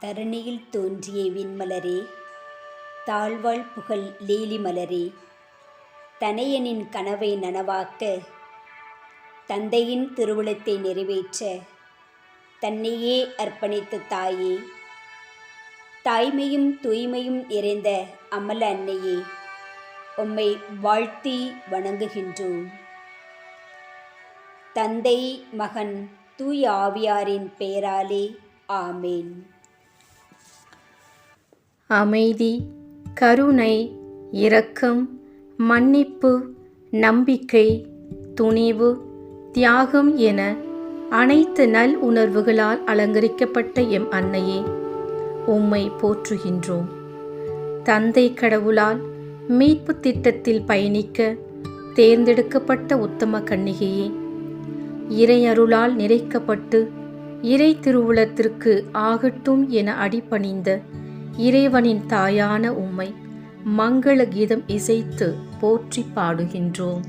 தரணியில் தோன்றிய விண்மலரே, தாழ்வாள் புகழ் லீலி மலரே, தனையனின் கனவை நனவாக்க, தந்தையின் திருவுளத்தை நிறைவேற்ற தன்னையே அர்ப்பணித்த தாயே, தாய்மையும் தூய்மையும் நிறைந்த அமல அன்னையே, உம்மை வாழ்த்தி வணங்குகின்றோம். தந்தை, மகன், தூய ஆவியாரின் பெயராலே ஆமேன். அமைதி, கருணை, இரக்கம், மன்னிப்பு, நம்பிக்கை, துணிவு, தியாகம் என அனைத்து நல் உணர்வுகளால் அலங்கரிக்கப்பட்ட எம் அன்னையே, உம்மை போற்றுகின்றோம். தந்தை கடவுளால் மீட்பு திட்டத்தில் பயணிக்க தேர்ந்தெடுக்கப்பட்ட உத்தம கன்னிகையே, இறை அருளால் நிறைக்கப்பட்டு இறை திருவுளத்திற்கு ஆகட்டும் என அடிபணிந்த இறைவனின் தாயான உம்மை மங்கள கீதம் இசைத்து போற்றி பாடுகின்றோம்.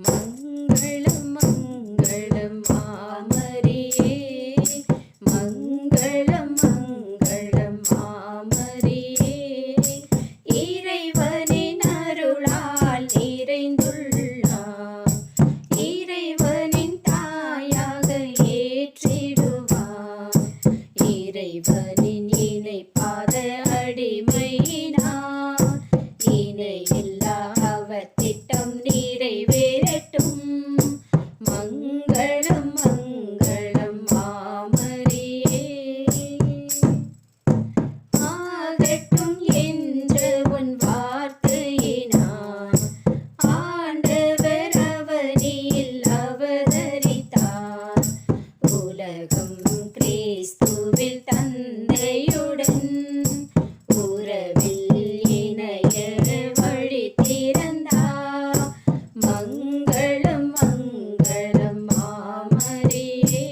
மங்களம் மங்களம் மாமரியே, மங்களம் மங்களம் மாமரியே, இறைவனின் அருளால் நிறைந்துள்ளார், இறைவனின் தாயாக ஏற்றிடுவார், இறைவனின் இணைப்பாத அடிமையினார், இணையில்லா அவர் திட்டம் நிறைவேறட்டும். மங்களம் மங்களம் மாமரியே, ஆகட்டும் என்ற உன் வார்த்தையினார், ஆண்டவர் அவனில் அவதரித்தார், உலகம் கிறிஸ்துவில் தந்தையுடன் உறவில் இணைய வழி திறந்தார். மங்களம் மங்களம் மாமரியே,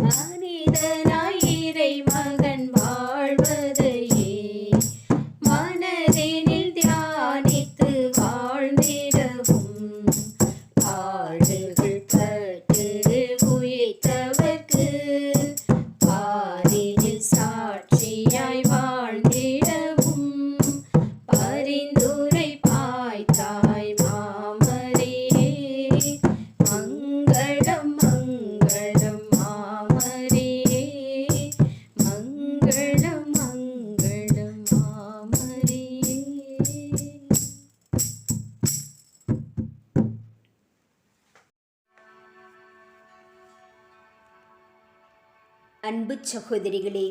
மனிதனாய் இறை மகன் வாழ்வதையே மனதினில் தியானித்து வாழ்ந்திடவும், பாடுகள் பட்டு உயிர்த்தவர்க்கு பாரினில் சாட்சியாய் வாழ்ந்திடவும், பரிந்துரை பாய்த்தாய் மாமரியே. மங்களம் மங்களம் மாமரியே, மங்களம் மங்களம் மாமரியே. அன்பு சகோதரிகளே,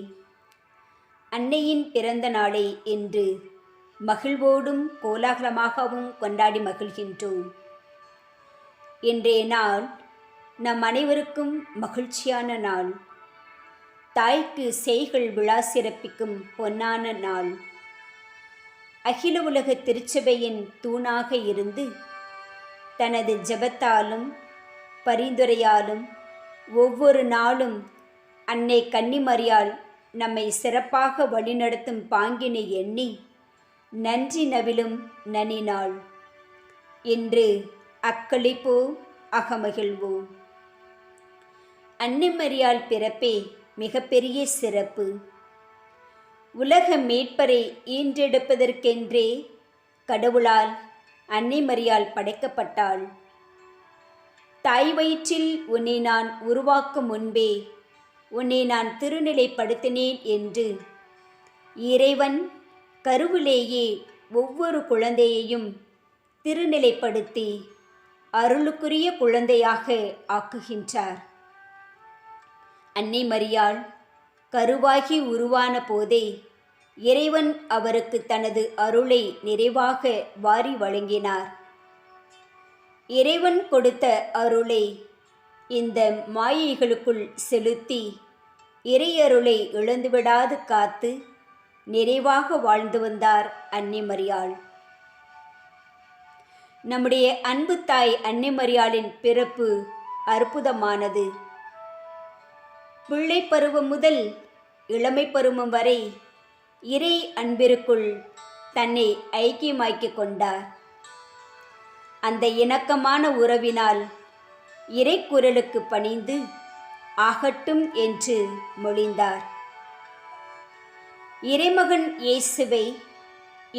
அன்னையின் பிறந்த நாளை இன்று மகிழ்வோடும் கோலாகலமாகவும் கொண்டாடி மகிழ்கின்றோம். இன்றைய நாள் நம் அனைவருக்கும் மகிழ்ச்சியான நாள். தாய்க்கு செய்கள் விழா சிறப்பிக்கும் பொன்னான நாள். அகில உலக திருச்சபையின் தூணாக இருந்து தனது ஜெபத்தாலும் பரிந்துரையாலும் ஒவ்வொரு நாளும் அன்னை கன்னிமரியாள் நம்மை சிறப்பாக வழிநடத்தும் பாங்கினை எண்ணி நன்றி நவிலும் நனிநாள். இன்று அக்களிப்போம், அகமகிழ்வோம். அன்னை மரியாள் பிறப்பே மிகப்பெரிய சிறப்பு. உலக மீட்பரை ஈன்றெடுப்பதற்கென்றே கடவுளால் அன்னை மரியாள் படைக்கப்பட்டாள். தாய் வயிற்றில் உன்னை நான் உருவாக்கும் முன்பே உன்னை நான் திருநிலைப்படுத்தினேன் என்று இறைவன் கருவிலேயே ஒவ்வொரு குழந்தையையும் திருநிலைப்படுத்தி அருளுக்குரிய குழந்தையாக ஆக்குகின்றார். அன்னை மரியாள் கருவாகி உருவான போதே இறைவன் அவருக்கு தனது அருளை நிறைவாக வாரி வழங்கினார். இறைவன் கொடுத்த அருளை இந்த மாயைகளுக்குள் செலுத்தி இறையருளை இழந்துவிடாது காத்து நிறைவாக வாழ்ந்து வந்தார் அன்னை மரியாள். நம்முடைய அன்பு தாய் அன்னை மரியாளின் பிறப்பு அற்புதமானது. பிள்ளை பருவம் முதல் இளமை பருவம் வரை இறை அன்பிற்குள் தன்னை ஐக்கியமாக்கிக் கொண்டார். அந்த இணக்கமான உறவினால் இறைக்குரலுக்கு பணிந்து ஆகட்டும் என்று மொழிந்தார். இறைமகன் இயேசுவை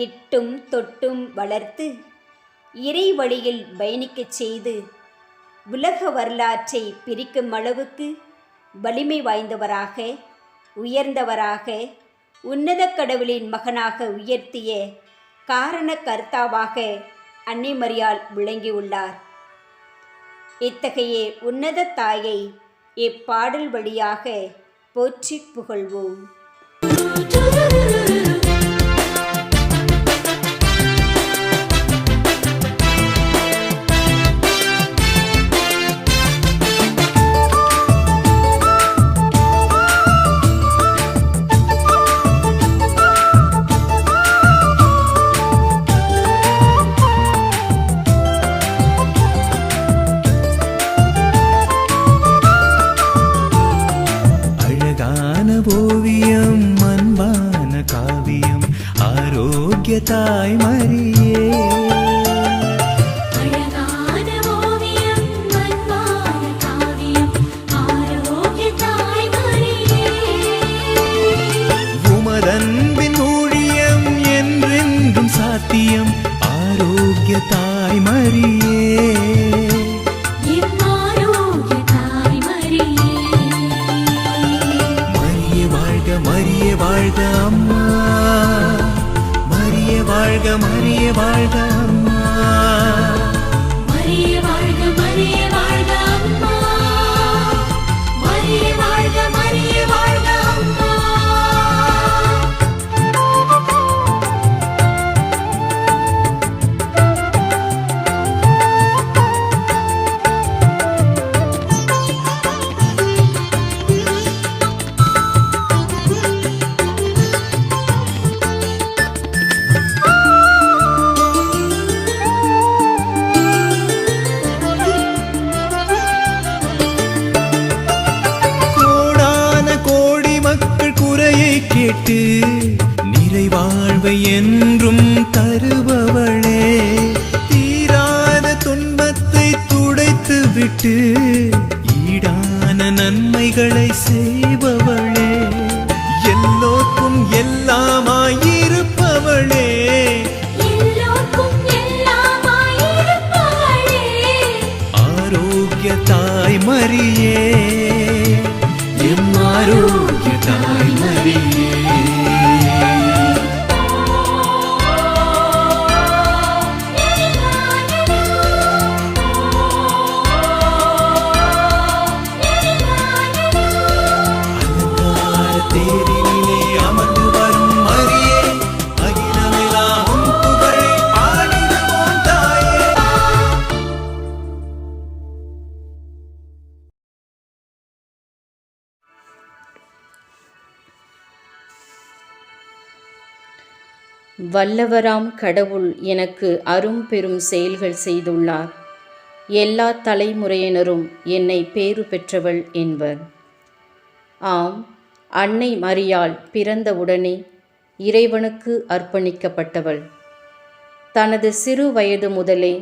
இட்டும் தொட்டும் வளர்த்து இறை வழியில் பயணிக்கச் செய்து உலக வரலாற்றை பிரிக்கும் அளவுக்கு வலிமை வாய்ந்தவராக, உயர்ந்தவராக, உன்னத கடவுளின் மகனாக உயர்த்திய காரண கர்த்தாவாக அன்னை மரியாள் விளங்கியுள்ளார். இத்தகைய உன்னத தாயை இப்பாடல் வழியாக போற்றி புகழ்வோம். ஓவியம் அன்பான காவியம் ஆரோக்கிய தாய் மரியே. அழகான ஓவியம் அன்பான காவியம் ஆரோக்கிய தாய் மரியே. உமதன்பின் ஊழியம் என்றென்றும் சாத்தியம் ஆரோக்கிய தாய் மரியே. மரியே வாழ்க அம்மா, மரியே வாழ்க, மரியே வாழ்க அம்மா, மரியே வாழ்க, மரியே வாழ்க அம்மா, மரியே வாழ்க, மரியே வாழ்க அம்மா. கேட்டு நிறைவாழ்வை என்றும் தருபவளே, தீராத துன்பத்தை துடைத்து விட்டு ஈடான நன்மைகளை செய்பவளே, எல்லோருக்கும் எல்லாமாயிருப்பவளே, எல்லோருக்கும் எல்லாமாயிருப்பவளே, ஆரோக்கிய தாய் மரியே, எம் ஆரோக்கிய தாய் மரியே. தேரினிலே அமர்ந்து வரும் மரியே, அகிலமெல்லாம் உன் புகழை பாடிடுவோம் தாயே. வல்லவராம் கடவுள் எனக்கு அரும் பெரும் செயல்கள் செய்துள்ளார். எல்லா தலைமுறையினரும் என்னை பேறு பெற்றவள் என்பர். ஆம், அன்னை மரியாள் பிறந்தவுடனே இறைவனுக்கு அர்ப்பணிக்கப்பட்டவள். தனது சிறு வயது முதலே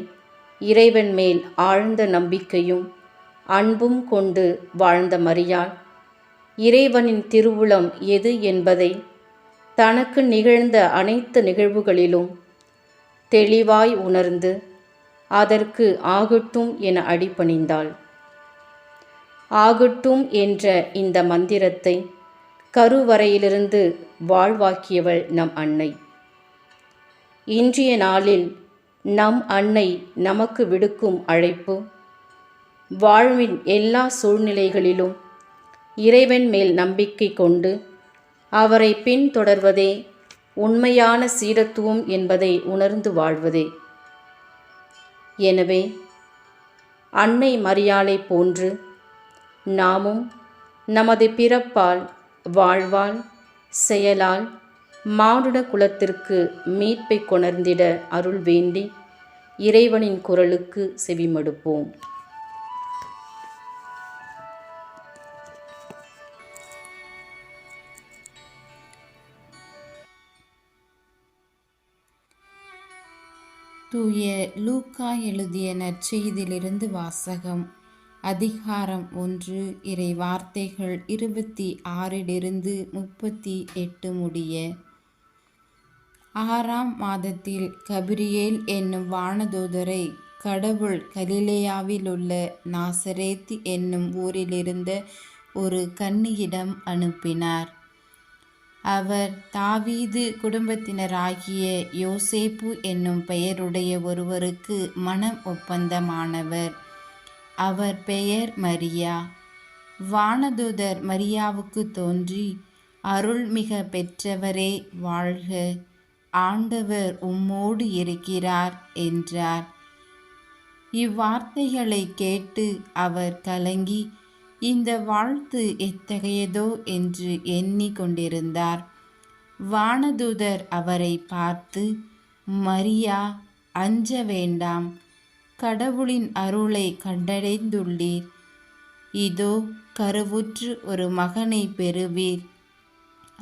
இறைவன் மேல் ஆழ்ந்த நம்பிக்கையும் அன்பும் கொண்டு வாழ்ந்த மரியாள், இறைவனின் திருவுளம் எது என்பதை தனக்கு நிகழ்ந்த அனைத்து நிகழ்வுகளிலும் தெளிவாய் உணர்ந்து அதற்கு ஆகட்டும் என அடிபணிந்தாள். ஆகட்டும் என்ற இந்த மந்திரத்தை கருவறையிலிருந்து வாழ்வாக்கியவள் நம் அன்னை. இன்றைய நாளில் நம் அன்னை நமக்கு விடுக்கும் அழைப்பு, வாழ்வின் எல்லா சூழ்நிலைகளிலும் இறைவன் மேல் நம்பிக்கை கொண்டு அவரை பின்தொடர்வதே உண்மையான சீடத்துவம் என்பதை உணர்ந்து வாழ்வதே. எனவே அன்னை மரியாளை போன்று நாமும் நமது பிறப்பால், வாழ்வால், செயலால் மானுட குலத்திற்கு மீட்பை கொணர்ந்திட அருள் வேண்டி இறைவனின் குரலுக்கு செவிமடுப்போம். தூய லூக்கா எழுதிய நற்செய்தியிலிருந்து வாசகம். அதிகாரம் 1, இறை வார்த்தைகள் 26 38 முடிய. 6ஆம் மாதத்தில் கபிரியேல் என்னும் வானதூதரை கடவுள் கலிலேயாவிலுள்ள நாசரேத் என்னும் ஊரிலிருந்த ஒரு கன்னியிடம் அனுப்பினார். அவர் தாவீது குடும்பத்தினராகிய யோசேப்பு என்னும் பெயருடைய ஒருவருக்கு மனம் ஒப்பந்தமானவர். அவர் பெயர் மரியா. வானதூதர் மரியாவுக்கு தோன்றி, அருள்மிக பெற்றவரே வாழ்க, ஆண்டவர் உம்மோடு இருக்கிறார் என்றார். இவ்வார்த்தைகளை கேட்டு அவர் கலங்கி, இந்த வாழ்த்து எத்தகையதோ என்று எண்ணிக் கொண்டிருந்தார். வானதூதர் அவரை பார்த்து, மரியா, அஞ்ச வேண்டாம், கடவுளின் அருளை கண்டடைந்துள்ளீர். இதோ கருவுற்று ஒரு மகனை பெறுவீர்.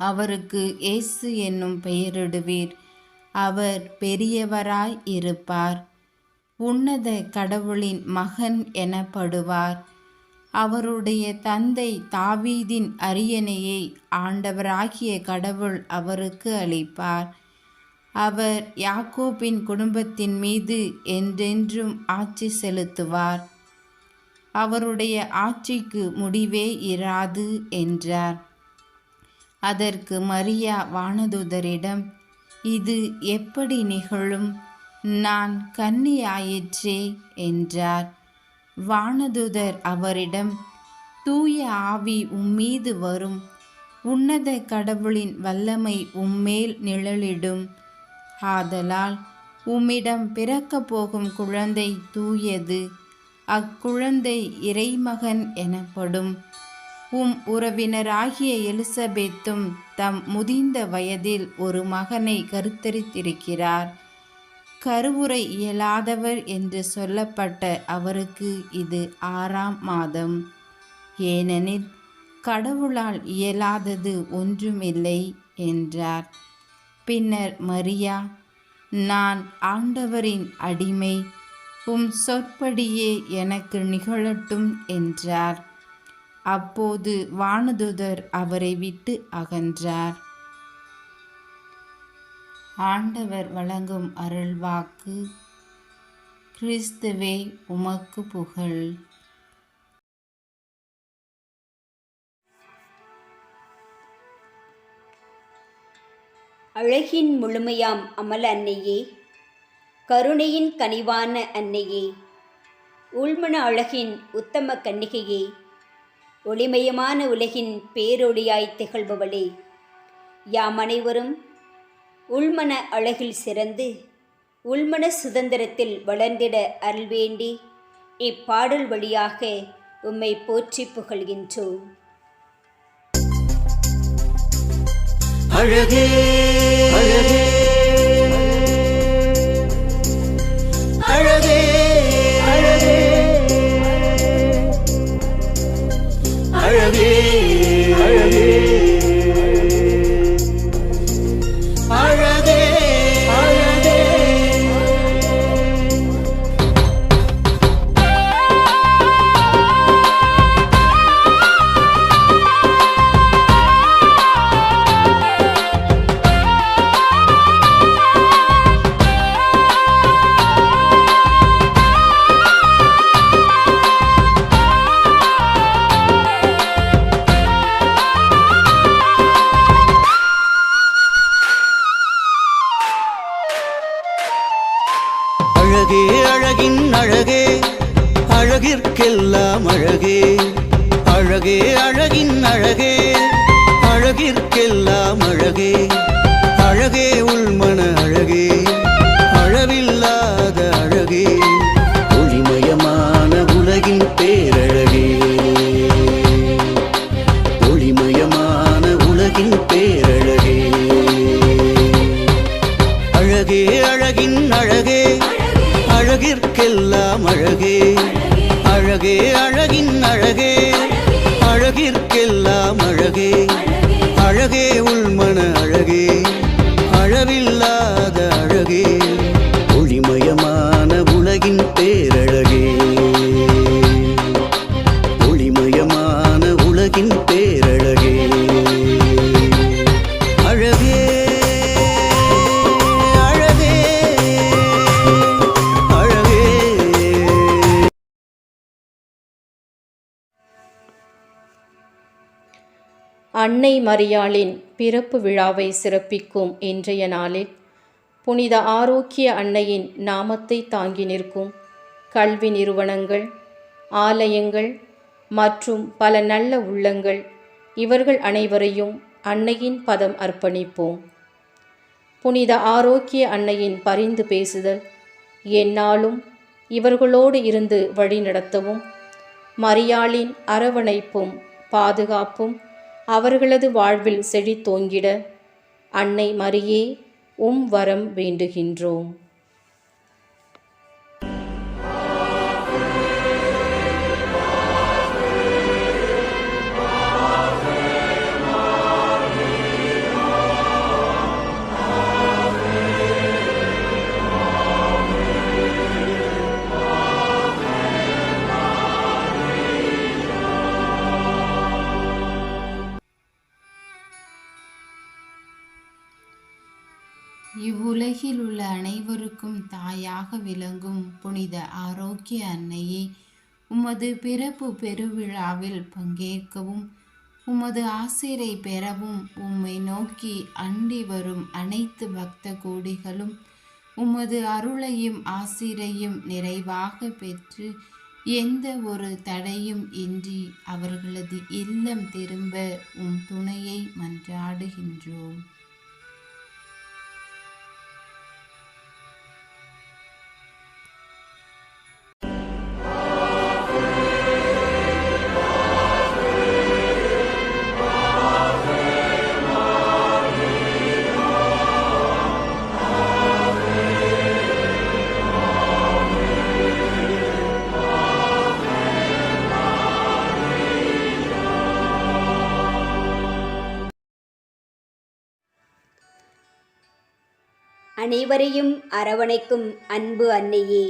அவருக்கு இயேசு என்னும் பெயரிடுவீர். அவர் பெரியவராய் இருப்பார். உன்னத கடவுளின் மகன் எனப்படுவார். அவருடைய தந்தை தாவீதின் அரியணையை ஆண்டவராகிய கடவுள் அவருக்கு அளிப்பார். அவர் யாக்கோபின் குடும்பத்தின் மீது என்றென்றும் ஆட்சி செலுத்துவார். அவருடைய ஆட்சிக்கு முடிவே இராது என்றார். அதற்கு மரியா வானதூதரிடம், இது எப்படி நிகழும்? நான் கன்னியாயிற்றே என்றார். வானதூதர் அவரிடம், தூய ஆவி உம்மீது வரும், உன்னத கடவுளின் வல்லமை உம்மேல் நிழலிடும். ஆதலால் உம்மிடம் பிறக்கப் போகும் குழந்தை தூயது. அக்குழந்தை இறைமகன் எனப்படும். உம் உறவினராகிய எலிசபெத்தும் தம் முதிர்ந்த வயதில் ஒரு மகனை கருத்தரித்திருக்கிறார். கருவுரை இயலாதவர் என்று சொல்லப்பட்ட அவருக்கு இது 6ஆம் மாதம். ஏனெனில் கடவுளால் இயலாதது ஒன்றுமில்லை என்றார். பின்னர் மரியா, நான் ஆண்டவரின் அடிமை, உம் சொற்படியே எனக்கு நிகழட்டும் என்றார். அப்போது வானதூதர் அவரை விட்டு அகன்றார். ஆண்டவர் வழங்கும் அருள்வாக்கு. கிறிஸ்துவே உமக்கு புகழ். அழகின் முழுமையாம் அமல அன்னையே, கருணையின் கனிவான அன்னையே, உள்மன அழகின் உத்தம கன்னிகையே, ஒளிமயமான உலகின் பேரொளியாய் திகழ்பவளே, யாம் அனைவரும் உள்மன அழகில் சிறந்து உள்மன சுதந்திரத்தில் வளர்ந்திட அருள்வேண்டி இப்பாடல் வழியாக உம்மை போற்றி புகழ்கின்றோம். அழகே அழகே அழகே அழகே அழகே அழகே அழகே அழகே. அழகே அழகின் அழகே, அழகிற்கெல்லாம் அழகே. அழகே அழகின் அழகே, அழகிற்கெல்லாம் அழகே. அழகே உள்மன அழகே, அளவில்லாத அழகே. ஒளிமயமான உலகின் பேரழகே, ஒளிமயமான உலகின் பேரழகே. அழகே அழகின் அழகே, அழகிற்கெல்லாம் அழகே. அழகே அழகின் அழகே, அழகிற்கெல்லாம் அழகே. அழகே உள்மன அழகே, அளவில்லாத அழகே. ஒளிமயமான அன்னை மரியாளின் பிறப்பு விழாவை சிறப்பிக்கும் இன்றைய நாளில் புனித ஆரோக்கிய அன்னையின் நாமத்தை தாங்கி நிற்கும் கல்வி நிறுவனங்கள், ஆலயங்கள் மற்றும் பல நல்ல உள்ளங்கள் இவர்கள் அனைவரையும் அன்னையின் பதம் அர்ப்பணிப்போம். புனித ஆரோக்கிய அன்னையின் பரிந்து பேசுதல் எந்நாளும் இவர்களோடு இருந்து வழிநடத்தவும், மரியாளின் அரவணைப்பும் பாதுகாப்பும் அவர்களது வாழ்வில் செழித்தோங்கிட அன்னை மரியே உம் வரம் வேண்டுகின்றோம். இவ்வுலகில் உள்ள அனைவருக்கும் தாயாக விளங்கும் புனித ஆரோக்கிய அன்னையே, உமது பிறப்பு பெருவிழாவில் பங்கேற்கவும் உமது ஆசிரை பெறவும் உம்மை நோக்கி அண்டி வரும் அனைத்து பக்த கோடிகளும் உமது அருளையும் ஆசிரையும் நிறைவாக பெற்று எந்த ஒரு தடையும் இன்றி அவர்களது இல்லம் திரும்ப உம் துணையை மன்றாடுகின்றோம். அனைவரையும் அரவணைக்கும் அன்பு அன்னையே,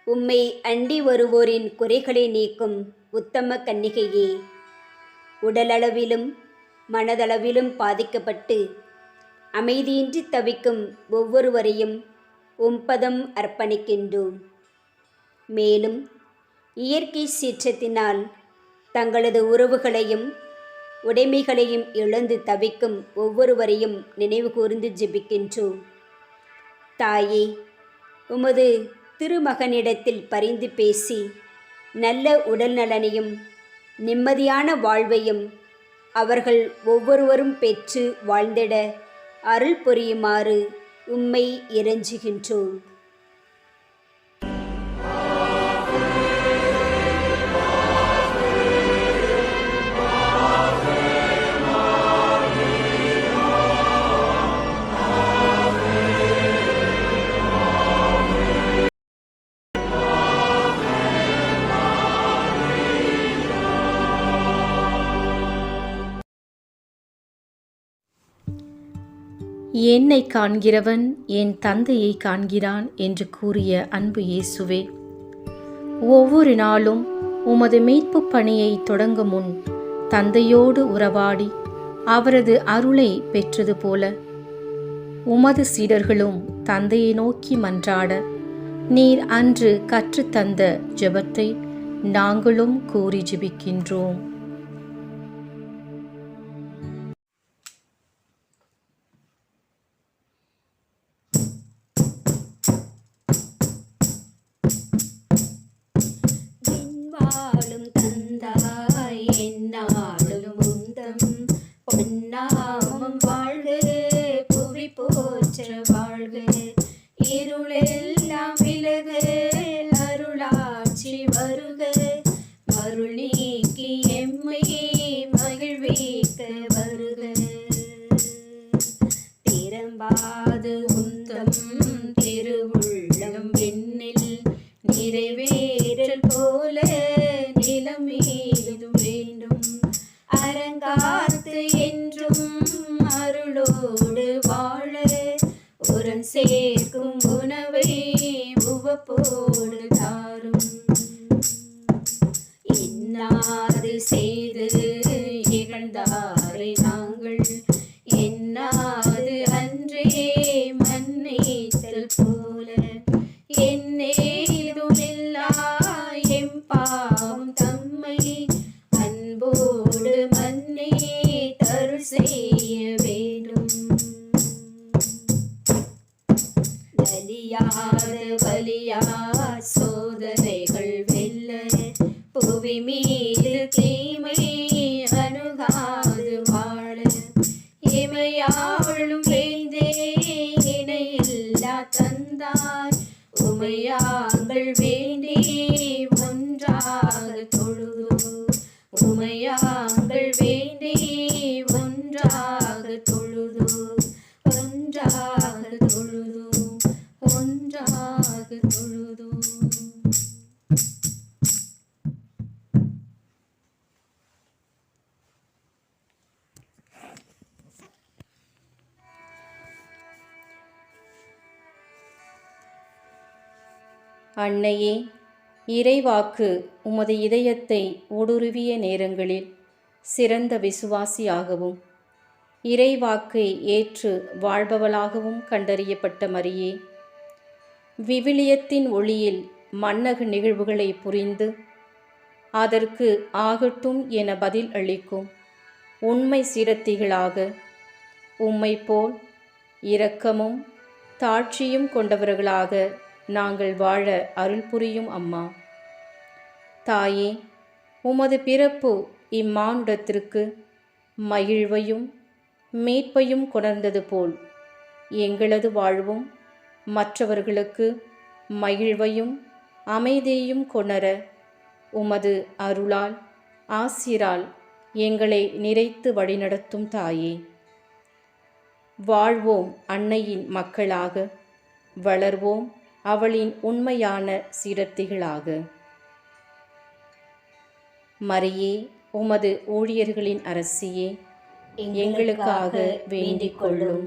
உம்மை அண்டி வருவோரின் குறைகளை நீக்கும் உத்தம கன்னிகையே, உடலளவிலும் மனதளவிலும் பாதிக்கப்பட்டு அமைதியின்றி தவிக்கும் ஒவ்வொருவரையும் உம்பதம் அர்ப்பணிக்கின்றோம். மேலும் இயற்கை சீற்றத்தினால் தங்களது உறவுகளையும் உடைமைகளையும் இழந்து தவிக்கும் ஒவ்வொருவரையும் நினைவு கூர்ந்து ஜெபிக்கின்றோம். தாயே, உமது திருமகனிடத்தில் பரிந்து பேசி நல்ல உடல் நலனையும் நிம்மதியான வாழ்வையும் அவர்கள் ஒவ்வொருவரும் பெற்று வாழ்ந்திட அருள் புரியுமாறு உம்மை இறைஞ்சுகின்றோம். என்னை காண்கிறவன் என் தந்தையை காண்கிறான் என்று கூறிய அன்பு இயேசுவே, ஒவ்வொரு நாளும் உமது மீட்பு பணியை தொடங்கும் முன் தந்தையோடு உறவாடி அவரது அருளை பெற்றது போல உமது சீடர்களும் தந்தையை நோக்கி மன்றாட நீர் அன்று கற்றுத்தந்த ஜெபத்தை நாங்களும் கூறி ஜெபிக்கின்றோம். இருளெல்லாம் விலக அருளாட்சி வருக, அருள் நீக்கி எம்மை மகிழ்விக்க வருக. திறம்பாது உந்தம் திருவுள்ளம் விண்ணில் நிறைவேறல் போல நிலம் மீதும் வேண்டும். அரங்காத்து என்றும் அருளோடு வாழ உரம் சேர்க்கும் உணவை உவப்போடு தாரும். என்னாது செய்து இகழ்ந்தாரை நாங்கள் என்னாது அன்றே மன்னித்தல் போல என்னேதுமில்லா எம் பாவம் தம்மை அன்போடு மன்னி அழியார் சோதனைகள் வெல்ல புவி மீது தீமை அணுகாது வாழ இமையாளும் வேந்தே இணையில்லா தந்தார் உமையாங்கள் வேண்டி ஒன்றாக தொழுதோ உமையாங்கள் வேண்டி ஒன்றாக தொழுதோ ஒன்றாக தொழுதோ ஒன்றாக தொழுதோ. அன்னையே, இறைவாக்கு உமது இதயத்தை ஊடுருவிய நேரங்களில் சிறந்த விசுவாசியாகவும் இறைவாக்கை ஏற்று வாழ்பவளாகவும் கண்டறியப்பட்ட மரியே, விவிலியத்தின் ஒளியில் மன்னக நிகழ்வுகளை புரிந்து அதற்கு ஆகட்டும் என பதில் அளிக்கும் உண்மை சீரத்திகளாக உம்மை போல் இரக்கமும் தாட்சியும் கொண்டவர்களாக நாங்கள் வாழ அருள் புரியும் அம்மா. தாயே, உமது பிறப்பு இம்மானுடத்திற்கு மகிழ்வையும் மீட்பையும் கொணர்ந்தது போல் எங்களது வாழ்வும் மற்றவர்களுக்கு மகிழ்வையும் அமைதியையும் கொணர உமது அருளால் ஆசிரால் எங்களை நிறைத்து வழிநடத்தும் தாயே. வாழ்வோம் அன்னையின் மக்களாக, வளர்வோம் அவளின் உண்மையான சீரத்திகளாக. மரியே, உமது ஊழியர்களின் அரசியே, எங்களுக்காக வேண்டிக் கொள்ளும்.